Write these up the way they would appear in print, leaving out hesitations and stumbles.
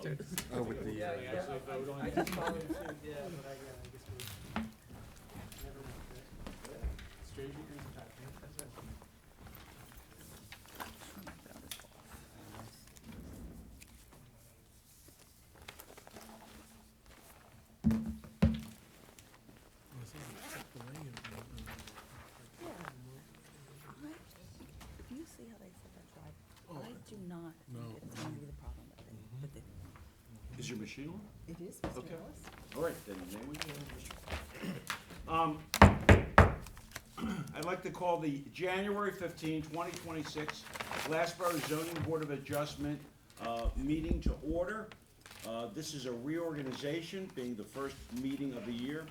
Oh, with the, Yeah, we actually vote on it. I just followed suit, yeah, but I guess we never went for it. Straight your ears and talk, man. That's it. If you see how they set that drive, I do not think it's going to be the problem with it. With it. is your machine on? It is, Mr. Okay. Ellis. All right, then, I'd like to call the January 15, 2026 Glassboro Zoning Board of Adjustment meeting to order. This is a reorganization, being the first meeting of the year.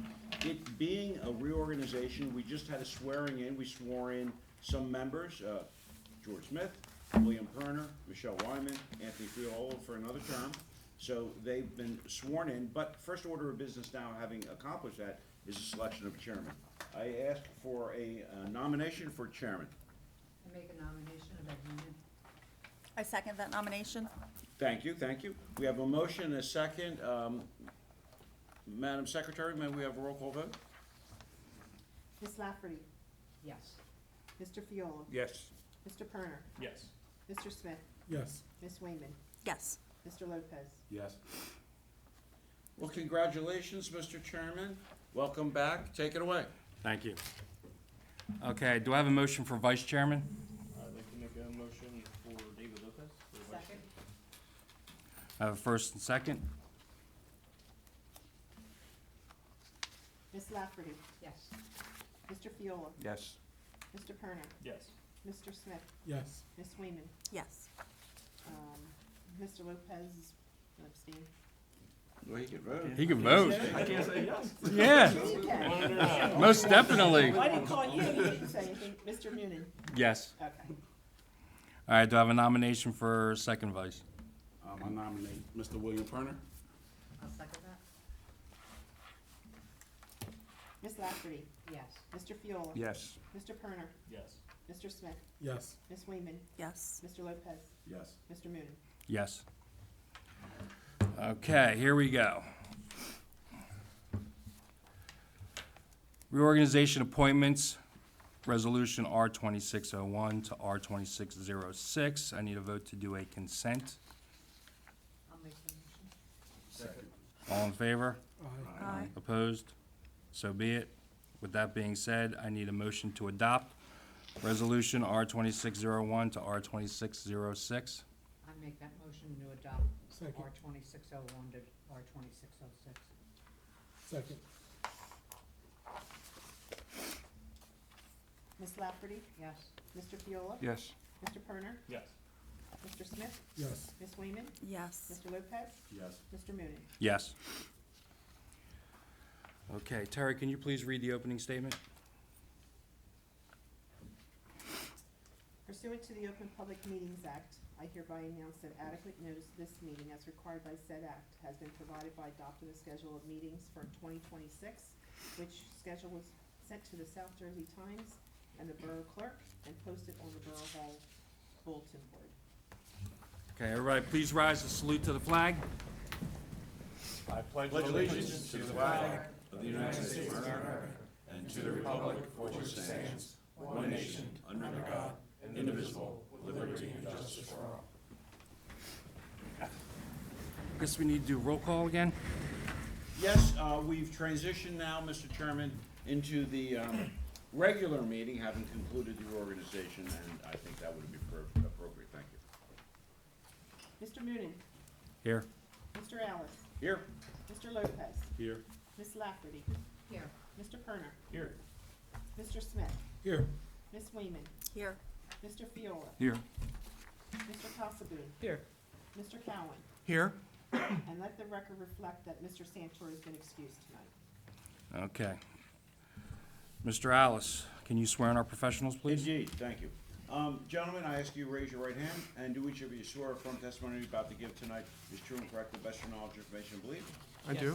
It being a reorganization, we just had a swearing in. We swore in some members, George Smith, William Perner, Michelle Wyman, Anthony Fiola for another term. So they've been sworn in, but first order of business now, having accomplished that, is the selection of a chairman. I ask for a nomination for chairman. I make a nomination of Ed Newman. I second that nomination. Thank you, thank you. We have a motion and a second. Madam Secretary, may we have a roll call vote? Ms. Lafferty, Yes. Mr. Fiola, Yes. Mr. Perner, Yes. Mr. Smith, Yes. Ms. Wayman, Yes. Mr. Lopez. Yes. Well, congratulations, Mr. Chairman. Welcome back. Take it away. Thank you. Okay, do I have a motion for vice chairman? I'd like to make a motion for David Lopez. For vice Second. I have a first and second. Ms. Lafferty, Yes. Mr. Fiola, Yes. Mr. Perner, Yes. Mr. Smith, Yes. Ms. Wayman, Yes. Mr. Lopez, abstain. Well, you can vote. He can vote. I can't say yes. Yeah, You can. Want it or not? most definitely. I didn't call you, you didn't say anything. Mr. Noonan, Yes. okay. All right, do I have a nomination for second vice? I nominate Mr. William Perner. I'll second that. Ms. Lafferty, Yes. Mr. Fiola. Yes. Mr. Perner, Yes. Mr. Smith, Yes. Ms. Wayman, Yes. Mr. Lopez, Yes. Mr. Noonan. Yes. Okay, here we go. Reorganization appointments, resolution R 2601 to R 2606. I need a vote to do a consent. I'll make the motion. Second. All in favor? Aye. Opposed? So be it. With that being said, I need a motion to adopt resolution R 2601 to R 2606. I make that motion to adopt R 2601 to R 2606. Second. Ms. Lafferty, Yes. Mr. Fiola, Yes. Mr. Perner, Yes. Mr. Smith, Yes. Ms. Wayman, Yes. Mr. Lopez, Yes. Mr. Noonan. Yes. Okay, Terry, can you please read the opening statement? Pursuant to the Open Public Meetings Act, I hereby announce that adequate notice of this meeting as required by said act has been provided by adopting the schedule of meetings for 2026, which schedule was sent to the South Jersey Times and the Borough Clerk and posted on the Borough Hall bulletin board. Okay, everybody, please rise to salute to the flag. I pledge allegiance to the flag of the United States of America and to the republic for which it stands, one nation, under God, indivisible, with liberty and justice for all. Guess we need to do roll call again? Yes, we've transitioned now, Mr. Chairman, into the regular meeting, having concluded the reorganization, and I think that would be appropriate. Thank you. Mr. Noonan, Here. Mr. Alice, Here. Mr. Lopez, Here. Ms. Lafferty, Here. Mr. Perner, Here. Mr. Smith, Here. Ms. Wayman, Here. Mr. Fiola, Here. Mr. Casabun, Here. Mr. Cowan, Here. and let the record reflect that Mr. Santor has been excused tonight. Okay. Mr. Alice, can you swear in our professionals, please? Indeed, thank you. Gentlemen, I ask you to raise your right hand, and do each of you swear or affirm testimony you're about to give tonight is true and correct to the best of your knowledge, information, and belief? I do.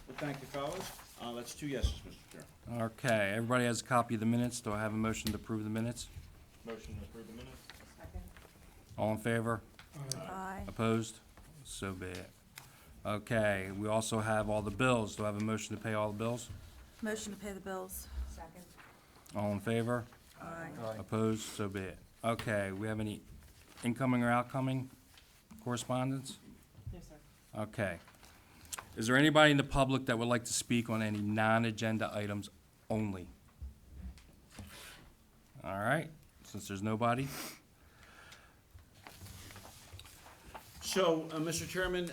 Well, thank you, fellas. That's 2 yeses, Mr. Chair. Okay, everybody has a copy of the minutes. Do I have a motion to approve the minutes? Motion to approve the minutes. Second. All in favor? Aye. Opposed? So be it. Okay, we also have all the bills. Do I have a motion to pay all the bills? Motion to pay the bills. Second. All in favor? Aye. Opposed? So be it. Okay, we have any incoming or outgoing correspondence? Yes, sir. Okay. Is there anybody in the public that would like to speak on any non-agenda items only? All right, since there's nobody, So, Mr. Chairman,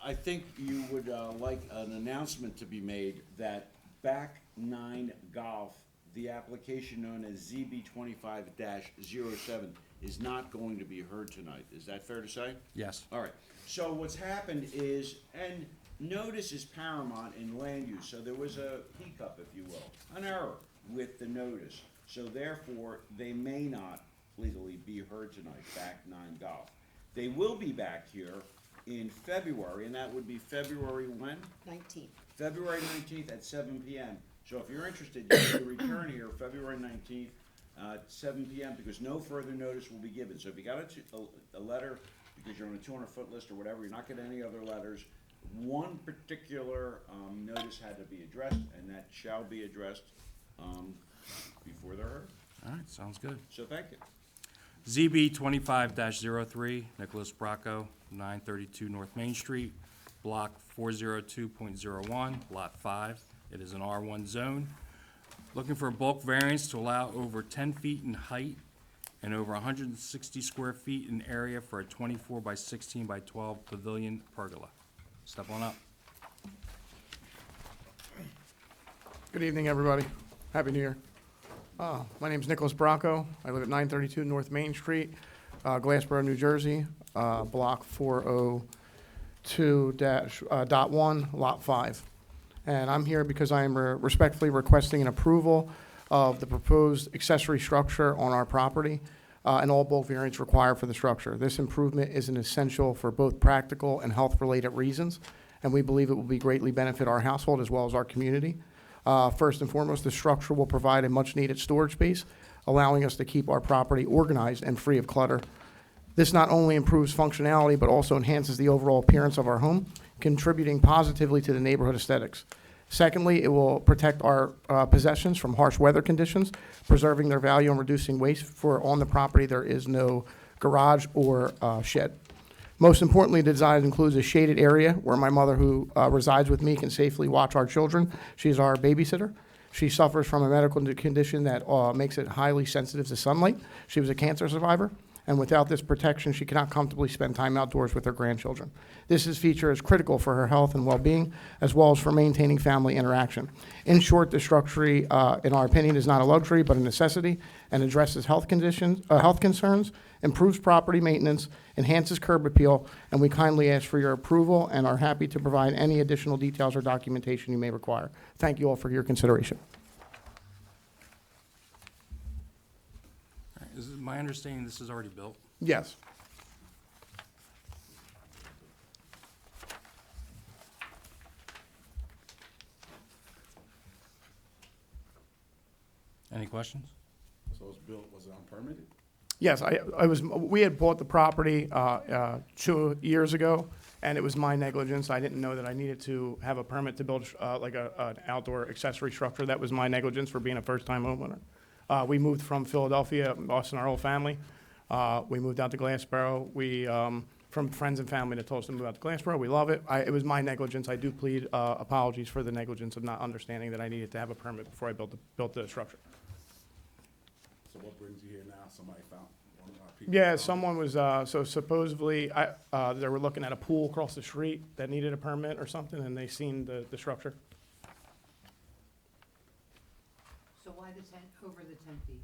I think you would like an announcement to be made that Back Nine Golf, the application known as ZB 25-07, is not going to be heard tonight. Is that fair to say? yes. All right, so what's happened is, and notice is paramount in land use, so there was a hiccup, if you will, an error with the notice. So therefore, they may not legally be heard tonight, Back Nine Golf. They will be back here in February, and that would be February when? 19th. February 19th at 7 PM. So if you're interested, you can return here February 19th at 7 PM, because no further notice will be given. So if you got a letter, because you're on a 200-foot list or whatever, you're not getting any other letters, one particular notice had to be addressed, and that shall be addressed before they're heard. All right, sounds good. So thank you. ZB 25-03, Nicholas Bracco, 932 North Main Street, Block 402.01, Lot 5. It is an R1 zone. Looking for a bulk variance to allow over 10 feet in height and over 160 square feet in area for a 24 by 16 by 12 pavilion pergola. Step on up. Good evening, everybody. Happy New Year. My name's Nicholas Bracco. I live at 932 North Main Street, Glassboro, New Jersey, Block 402-1, Lot 5. And I'm here because I am respectfully requesting an approval of the proposed accessory structure on our property and all bulk variants required for the structure. This improvement is an essential for both practical and health-related reasons, and we believe it will be greatly benefit our household as well as our community. First and foremost, the structure will provide a much-needed storage space, allowing us to keep our property organized and free of clutter. This not only improves functionality, but also enhances the overall appearance of our home, contributing positively to the neighborhood aesthetics. Secondly, it will protect our possessions from harsh weather conditions, preserving their value and reducing waste, for on the property there is no garage or shed. Most importantly, the design includes a shaded area where my mother, who resides with me, can safely watch our children. She's our babysitter. She suffers from a medical condition that makes it highly sensitive to sunlight. She was a cancer survivor, and without this protection, she cannot comfortably spend time outdoors with her grandchildren. This feature is critical for her health and well-being, as well as for maintaining family interaction. In short, the structure, in our opinion, is not a luxury, but a necessity, and addresses health concerns, improves property maintenance, enhances curb appeal, and we kindly ask for your approval and are happy to provide any additional details or documentation you may require. Thank you all for your consideration. All right, is it my understanding this is already built? Yes. Any questions? So it's built, was it unpermitted? Yes, we had bought the property 2 years ago, and it was my negligence. I didn't know that I needed to have a permit to build like an outdoor accessory structure. That was my negligence for being a first-time homeowner. We moved from Philadelphia, us and our whole family. We moved out to Glassboro. From friends and family that told us to move out to Glassboro. We love it. It was my negligence. I do plead apologies for the negligence of not understanding that I needed to have a permit before I built the structure. So what brings you here now? Somebody found one of our people? Yeah, someone was, so supposedly, they were looking at a pool across the street that needed a permit or something, and they seen the structure. So why over the 10 feet?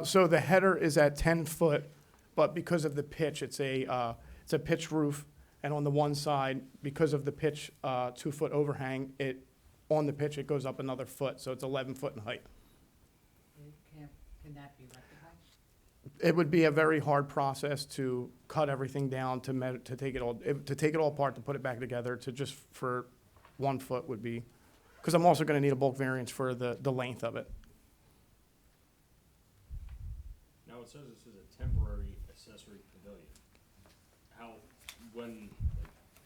So the header is at 10 foot, but because of the pitch, it's a pitched roof, and on the one side, because of the pitch, 2 foot overhang, on the pitch, it goes up another foot, so it's 11 foot in height. Can that be rectified? It would be a very hard process to cut everything down, to take it all apart, to put it back together, to just for 1 foot would be, because I'm also gonna need a bulk variance for the length of it. Now, it says this is a temporary accessory pavilion.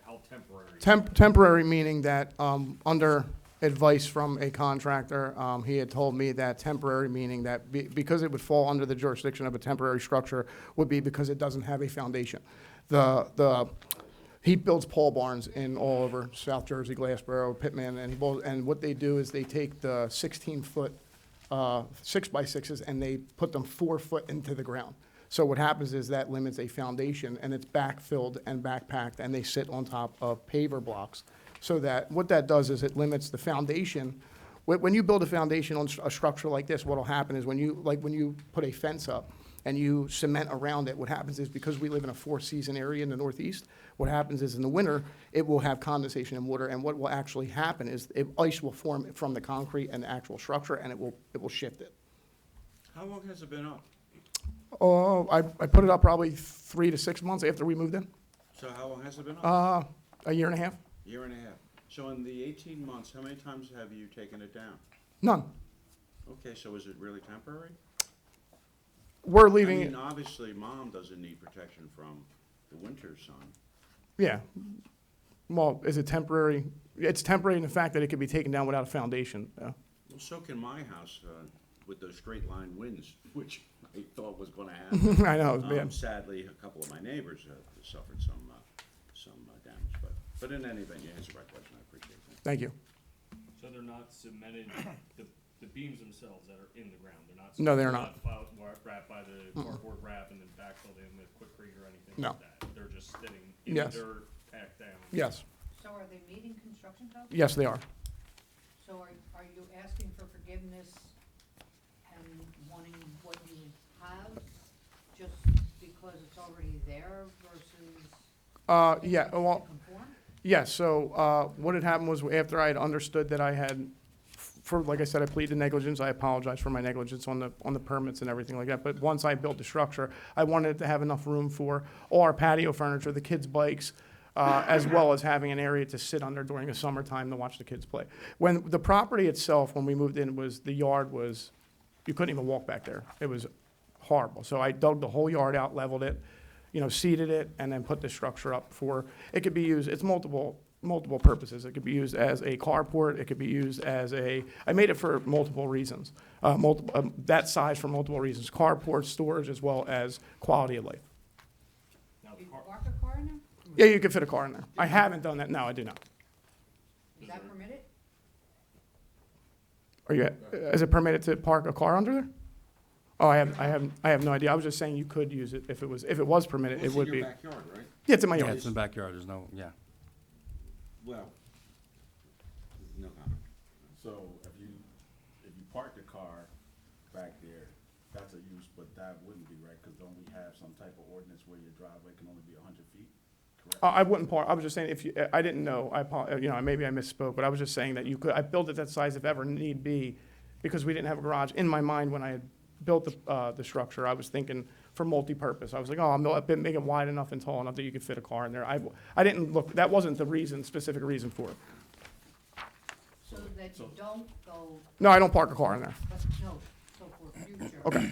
How how temporary? Temporary meaning that, under advice from a contractor, he had told me that temporary meaning that because it would fall under the jurisdiction of a temporary structure would be because it doesn't have a foundation. He builds pole barns in all over South Jersey, Glassboro, Pittman, and what they do is they take the 16-foot 6x6s and they put them 4 foot into the ground. So what happens is that limits a foundation, and it's backfilled and backpacked, and they sit on top of paver blocks. So that, what that does is it limits the foundation. When you build a foundation on a structure like this, what'll happen is when you put a fence up and you cement around it, what happens is because we live in a 4-season area in the Northeast, what happens is in the winter, it will have condensation and water, and what will actually happen is ice will form from the concrete and the actual structure, and it will shift it. How long has it been up? Oh, I put it up probably 3 to 6 months after we moved in. So how long has it been up? A year and a half. Year and a half. So in the 18 months, how many times have you taken it down? None. Okay, so is it really temporary? We're I leaving mean, it, obviously, mom doesn't need protection from the winter sun. yeah. Well, is it temporary? It's temporary in the fact that it could be taken down without a foundation. Well, so can my house with those straight line winds, which I thought was going to happen. I know, it's bad. Sadly, a couple of my neighbors have suffered some damage, but in any event, you answered my question. I appreciate that. Thank you. So they're not cemented, the beams themselves that are in the ground, they're not. No, they're not. Wrapped by the cardboard wrap and then backfilled in with quickcrete or anything No. like that? They're just sitting in the Yes. dirt, packed down? Yes, So are they meeting construction codes? yes, they are. So are you asking for forgiveness and wanting what you have just because it's already there versus? Yeah, to well, conform? yes, so, what had happened was after I had understood that I had, like I said, I pleaded negligence, I apologize for my negligence on the permits and everything like that, but once I built the structure, I wanted to have enough room for all our patio furniture, the kids' bikes, as well as having an area to sit under during the summertime to watch the kids play. When the property itself, when we moved in, the yard was, you couldn't even walk back there. It was horrible. So I dug the whole yard out, leveled it, seeded it, and then put the structure up for, it could be used, it's multiple purposes. It could be used as a carport, it could be used as I made it for multiple reasons. That size for multiple reasons, carport, storage, as well as quality of life. Now, You the can car, park a car in there? Yeah, you could fit a car in there. I haven't done that, no, I do not. Is that permitted? Is it permitted to park a car under there? Oh, I have no idea. I was just saying you could use it if it was permitted, Well, it it's would in be. your backyard, right? Yeah, it's in my Yeah, yard. it's in the backyard, there's no, yeah. Well, no comment. So if you park the car back there, that's a use, but that wouldn't be right, because don't we have some type of ordinance where your driveway can only be 100 feet, correct? I wouldn't park, I was just saying, I didn't know, maybe I misspoke, but I was just saying that you could, I built it that size if ever need be, because we didn't have a garage. In my mind, when I had built the structure, I was thinking for multi-purpose. I was like, oh, I'll make it wide enough and tall enough that you could fit a car in there. I didn't look, that wasn't the specific reason for it. So that you don't go, No, I don't park a car in there. but no, so for future. Okay.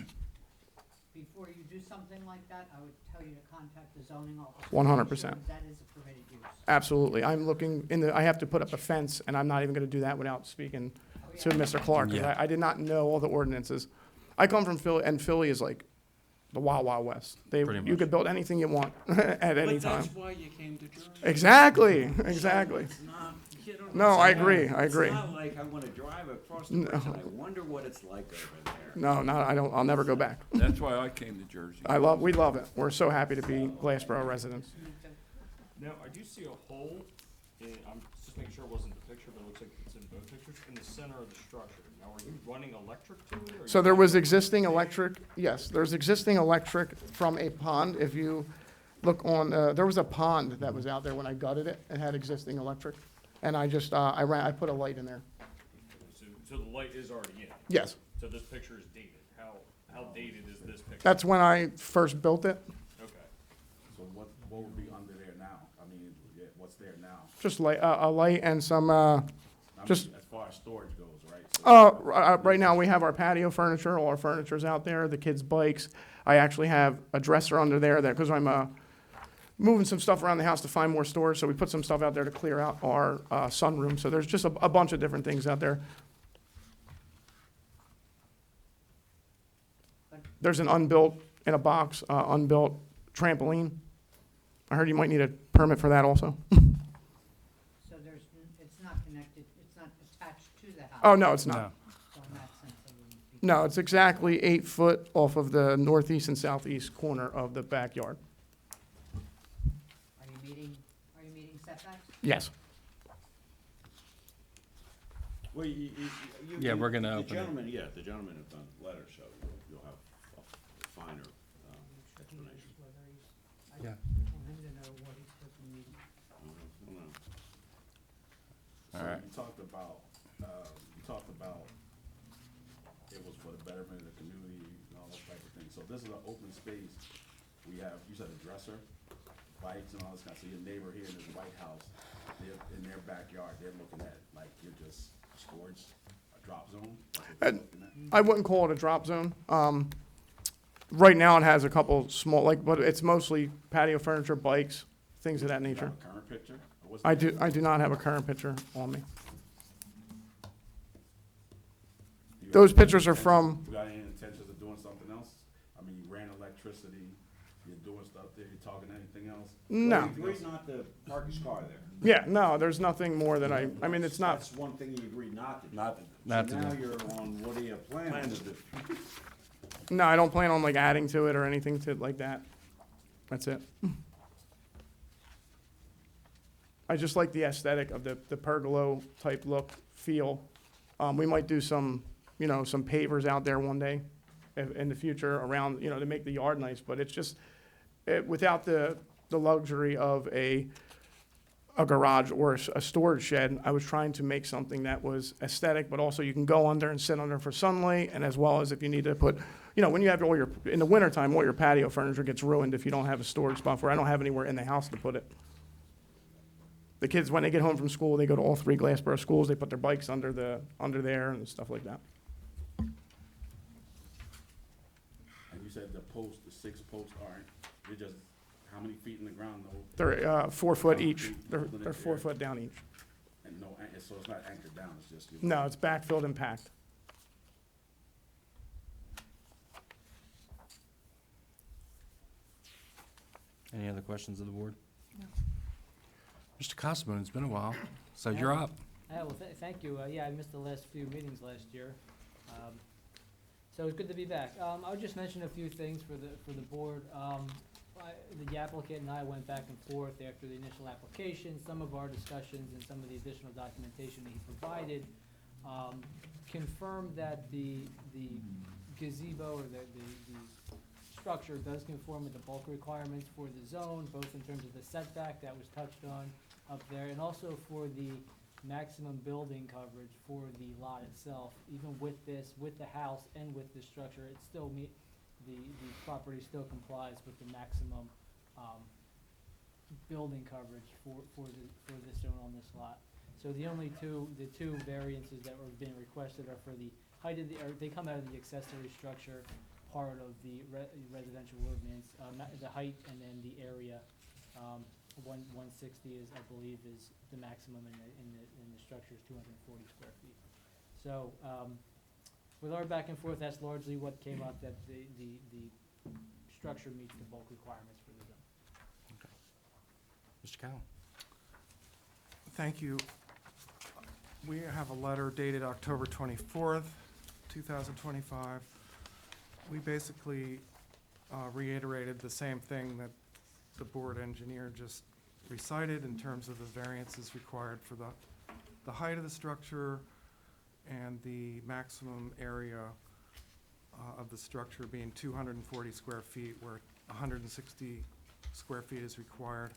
Before you do something like that, I would tell you to contact the zoning officer. 100%. Make sure That is a permitted use. Absolutely. I'm looking I have to put up a fence, and I'm not even gonna do that without speaking to Mr. Clark, 'cause Yeah. I did not know all the ordinances. I come from Philly, and Philly is like the Wild Wild West. Pretty You much. could build anything you want at any But time. that's why you came to Jersey. Exactly. So it's not, you know what No, I'm I saying? agree, I agree. It's not like I wanna drive across the bridge and I wonder what it's like over there. No, I'll never go back. That's why I came to Jersey. We love it. We're so happy to be Glassboro residents. now, I do see a hole I'm just making sure it wasn't the picture, but it looks like it's in both pictures, in the center of the structure. Now, are you running electric to it? Or So you there was running- existing electric, yes, there's existing electric from a pond. If you look on, there was a pond that was out there when I gutted it. It had existing electric. And I just, I put a light in there. So the light is already in? Yes, So this picture is dated? How dated is this picture? that's when I first built it. Okay. So what would be under there now? I mean, yeah, what's there now? Just a light and some, I Just- mean, as far as storage goes, right? So right now, we have our patio furniture, all our furniture's out there, the kids' bikes. I actually have a dresser under there because I'm moving some stuff around the house to find more storage, so we put some stuff out there to clear out our sunroom. So there's just a bunch of different things out there. There's an unbuilt, in a box, unbuilt trampoline. I heard you might need a permit for that also. So it's not connected, it's not attached to the house? Oh, no, it's No. not. So in that sense, it wouldn't be. No, it's exactly 8 foot off of the northeast and southeast corner of the backyard. Are you meeting setbacks? Yes. Well, Yeah, we're gonna open it. The gentleman have done letters, so you'll have a finer explanation. Yeah. Want him to know what he's supposed to meet. So All right. you talked about it was for the betterment of the community and all those type of things. So this is an open space. We have, you said a dresser, bikes and all this kind of, so your neighbor here in this White House, they're in their backyard, they're looking at, like, you're just storage, a drop zone? That's what they're looking at? I wouldn't call it a drop zone. Right now, it has a couple small, but it's mostly patio furniture, bikes, things of that You nature. have a current picture? Or what's I the- do not have a current picture on me. Do you Those have any pictures are intentions- from- You got any intentions of doing something else? I mean, you ran electricity, you're doing stuff there, you're talking anything else? No. Well, he agreed not to park his car there. Yeah, no, there's nothing more than I mean, it's not, That's one thing he agreed not to do. Not to- Not So to now do. you're on, what do you plan to do? no, I don't plan on like adding to it or anything to like that. That's it. I just like the aesthetic of the pergola type look, feel. We might do some pavers out there one day in the future around, to make the yard nice, but it's just, without the luxury of a garage or a storage shed, I was trying to make something that was aesthetic, but also you can go under and sit under for sunlight, and as well as if you need to put, when you have in the wintertime, all your patio furniture gets ruined if you don't have a storage spot for it. I don't have anywhere in the house to put it. The kids, when they get home from school, they go to all 3 Glassboro schools, they put their bikes under there and stuff like that. And you said the 6 posts aren't, they're just, how many feet in the ground though? They're 4 foot each. Feet They're holding it 4 there? foot down each. And no, so it's not anchored down, it's just. No, it's backfilled and packed. Any other questions of the board? Mr. Cosmo, it's been a while, so you're up. Well, thank you. Yeah, I missed the last few meetings last year. So it's good to be back. I'll just mention a few things for the board. The applicant and I went back and forth after the initial application. Some of our discussions and some of the additional documentation that he provided confirmed that the gazebo or the structure does conform with the bulk requirements for the zone, both in terms of the setback that was touched on up there, and also for the maximum building coverage for the lot itself. Even with this, with the house and with the structure, it still the property still complies with the maximum, building coverage for this zone on this lot. So the two variances that were being requested are for the height of they come out of the accessory structure part of the residential ordinance, the height and then the area. 160 is, I believe, is the maximum in the structure is 240 square feet. So, with our back and forth, that's largely what came up, that the structure meets the bulk requirements for the zone. Mr. Cowan? Thank you. We have a letter dated October 24th, 2025. We basically reiterated the same thing that the board engineer just recited in terms of the variances required for the height of the structure and the maximum area of the structure being 240 square feet, where 160 square feet is required.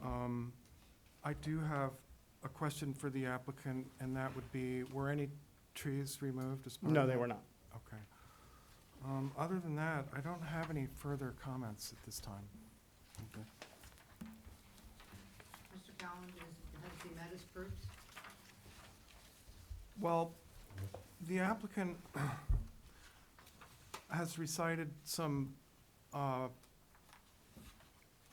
I do have a question for the applicant, and that would be, were any trees removed as part of No, that? they were not. Okay. Other than that, I don't have any further comments at this time. Okay. Mr. Cowan, has he met his proofs? Well, the applicant has recited some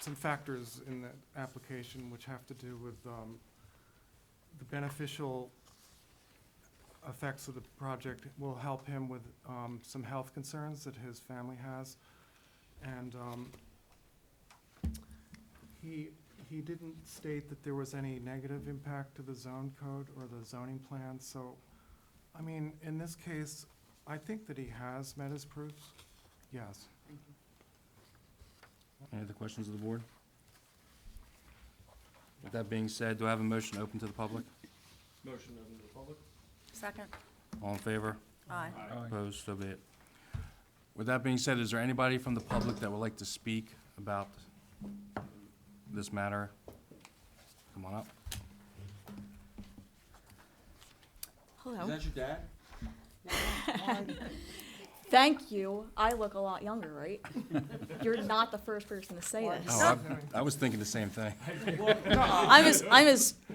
some factors in the application which have to do with the beneficial effects of the project will help him with some health concerns that his family has. And he didn't state that there was any negative impact to the zone code or the zoning plan. So, I mean, in this case, I think that he has met his proofs. Yes. Any other questions of the board? With that being said, do I have a motion to open to the public? Motion open to the public? Second. All in favor? Aye. Opposed, so be it. With that being said, is there anybody from the public that would like to speak about this matter? Come on up. Hello. Is that your dad? Thank you. I look a lot younger, right? You're not the first person to say this. Oh, I was thinking the same thing. I'm his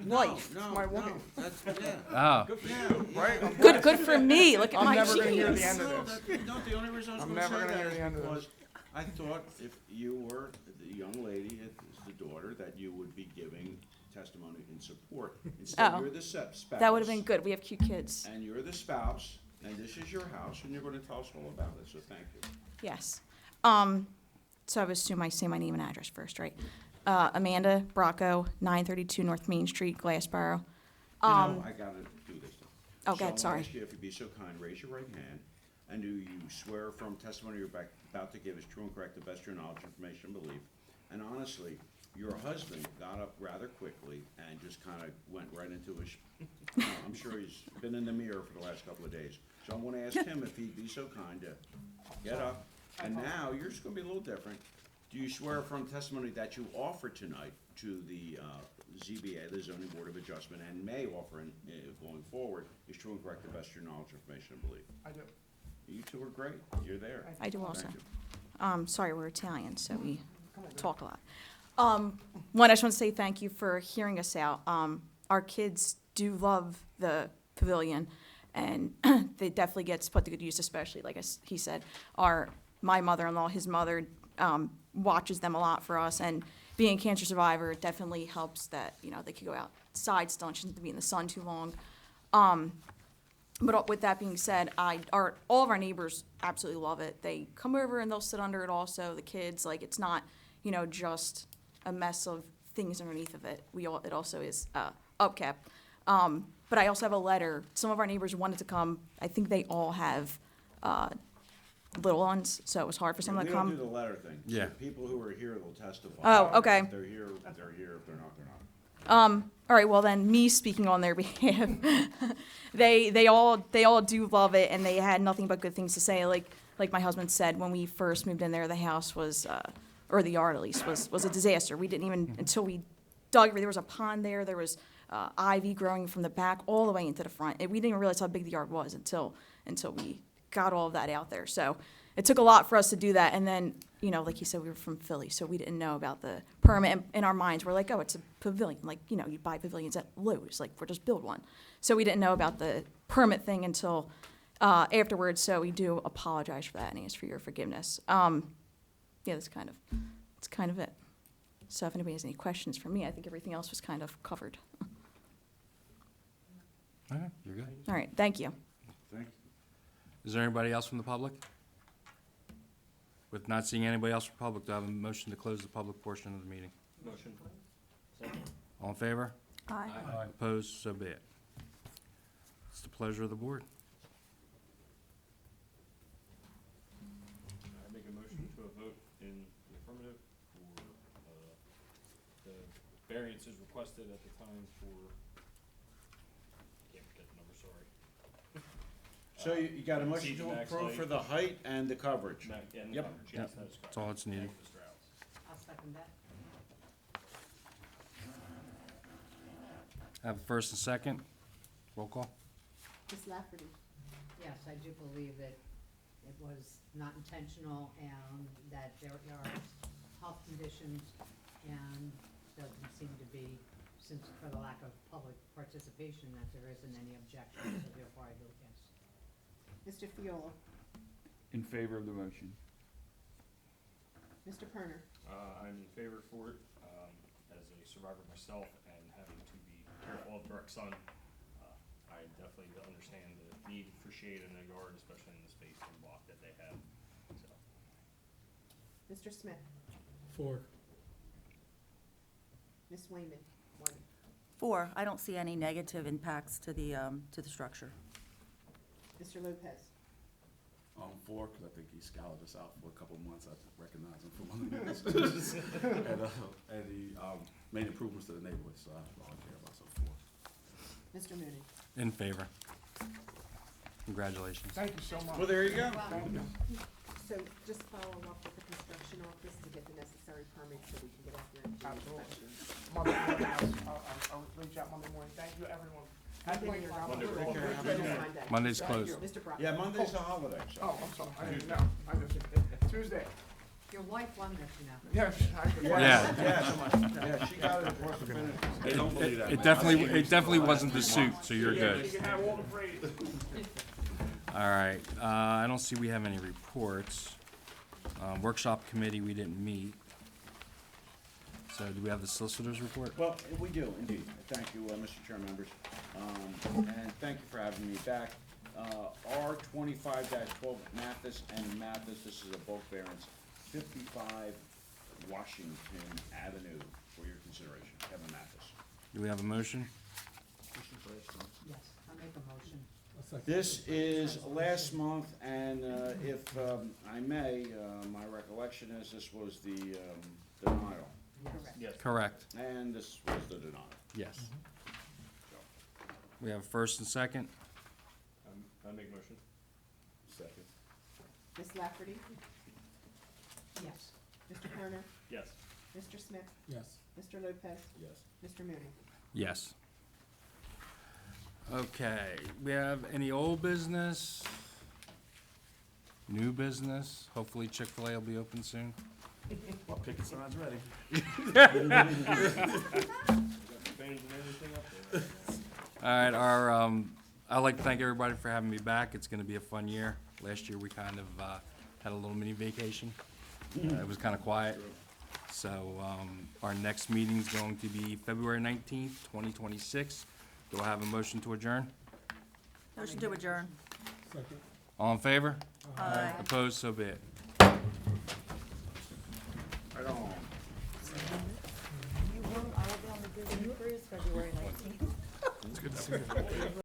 wife. No, my no, wife. that's, yeah. Oh, Yeah, Right? Good for me. Look at I'm my never gonna hear the jeans. end of No, this. no, the only reason I was I'm gonna never say gonna that hear is the end of because I thought if you were the young lady, as the daughter, that you would be giving testimony in support. Instead, Oh. you're the spouse. That would have been good. We have cute kids. And you're the spouse, and this is your house, and you're gonna tell us all about it, so thank you. Yes. So I would assume I say my name and address first, right? Amanda Bracco, 932 North Main Street, Glassboro. You know, I gotta do this though. Oh, God, So I sorry. ask you if you'd be so kind, raise your right hand, and do you swear from testimony you're about to give is true and correct, the best of your knowledge, information, and belief? And honestly, your husband got up rather quickly and just kinda went right into his, I'm sure he's been in the mirror for the last couple of days. So I'm gonna ask him if he'd be so kind to get up, and now yours is gonna be a little different. Do you swear from testimony that you offer tonight to the ZBA, the Zoning Board of Adjustment, and may offer going forward, is true and correct, the best of your knowledge, information, and belief? I do. You two are great, you're there. I do also. Thank you. Sorry, we're Italian, so we talk a lot. One, I just want to say thank you for hearing us out. Our kids do love the pavilion, and they definitely gets put to good use, especially, like he said, my mother-in-law, his mother, watches them a lot for us, and being a cancer survivor definitely helps that, they could go outside still, and she doesn't have to be in the sun too long. But with that being said, all of our neighbors absolutely love it. They come over and they'll sit under it also, the kids, like, it's not, just a mess of things underneath of it. It also is, upkept. But I also have a letter. Some of our neighbors wanted to come. I think they all have, little ones, so it was hard for some of them We to don't do come. the letter thing. So Yeah. people who are here will testify. Oh, okay. If they're here, they're here, if they're not, they're not. All right, well then, me speaking on their behalf, they all do love it, and they had nothing but good things to say. Like my husband said, when we first moved in there, the house was, or the yard at least, was a disaster. We didn't even, until we dug, there was a pond there, there was ivy growing from the back all the way into the front. And we didn't even realize how big the yard was until we got all of that out there. So it took a lot for us to do that. And then, like you said, we were from Philly, so we didn't know about the permit. And in our minds, we're like, oh, it's a pavilion. Like, you buy pavilions at Lowe's, like, we'll just build one. So we didn't know about the permit thing until afterwards. So we do apologize for that and ask for your forgiveness. Yeah, that's kind of it. So if anybody has any questions for me, I think everything else was kind of covered. okay, you're good. All right, thank you. Thank you. Is there anybody else from the public? With not seeing anybody else from the public, do I have a motion to close the public portion of the meeting? Motion. Second. All in favor? Aye. Opposed, so be it. It's the pleasure of the board. I make a motion to a vote in the affirmative for, the variances requested at the time for, can't forget the number, sorry. So you got a motion Exceed to the max approve height. for the height and the coverage? And the Yep. coverage, yes, Yep. that is correct. That's all that's needed. Thank you, Mr. Alves. I'll second that. Have a first and second. Roll call. Ms. Lafferty? Yes, I do believe that it was not intentional and that there are health conditions and doesn't seem to be, since for the lack of public participation, that there isn't any objection, so therefore I vote yes. Mr. Fiola? In favor of the motion. Mr. Perner? I'm in favor for it, as a survivor myself and having to be careful of direct sun. I definitely understand the need for shade in the yard, especially in the space and block that they have, so. Mr. Smith? 4. Ms. Wayman? 1. 4, I don't see any negative impacts to the structure. Mr. Lopez? 4, because I think he scoured us out for a couple of months. I recognize him from one of the meetings. And he made improvements to the neighborhood, so that's all I care about, so 4. Mr. Mooney? In favor. Congratulations. Thank you so much. Well, there you go. So just follow up with the construction office to get the necessary permits so we can get out there and do Absolutely. inspections. Monday morning, I'll reach out Monday morning. Thank you, everyone. Happy New Year. God Monday, bless you all. take care. Monday, Monday. Monday's Thank closed. you. Mr. Brock? Yeah, Monday's a holiday, so. Oh, I'm sorry. I didn't know. I just, Tuesday. Your wife won this, you know. Yes, I could. Yeah. Yeah, she got it across the finish. They don't believe that. It definitely wasn't the suit, so you're You good. can have all the praise. All right, I don't see we have any reports. Workshop committee, we didn't meet. So do we have the solicitor's report? Well, we do, indeed. Thank you, Mr. Chair, members. And thank you for having me back. R 25-12 Mathis and Mathis, this is a bulk variance, 55 Washington Avenue for your consideration. Kevin Mathis. Do we have a motion? Yes, I make a motion. This is last month, and if I may, my recollection is this was the denial, Correct. Yes. Correct, and this was the denial. yes. We have a first and second. I make a motion. Second. Ms. Lafferty? Yes. Mr. Kerner? Yes. Mr. Smith? Yes. Mr. Lopez? Yes. Mr. Mooney? Yes. Okay, we have any old business? New business? Hopefully Chick-fil-A will be open soon. Well, picket sign's ready. Changing anything up there? All right, I'd like to thank everybody for having me back. It's gonna be a fun year. Last year, we kind of, had a little mini vacation. It was kinda quiet. So, our next meeting's going to be February 19th, 2026. Do I have a motion to adjourn? Motion to adjourn. All in favor? Aye. Opposed, so be it. Right on. I will be on the Disney cruise February 19th. It's good to see you.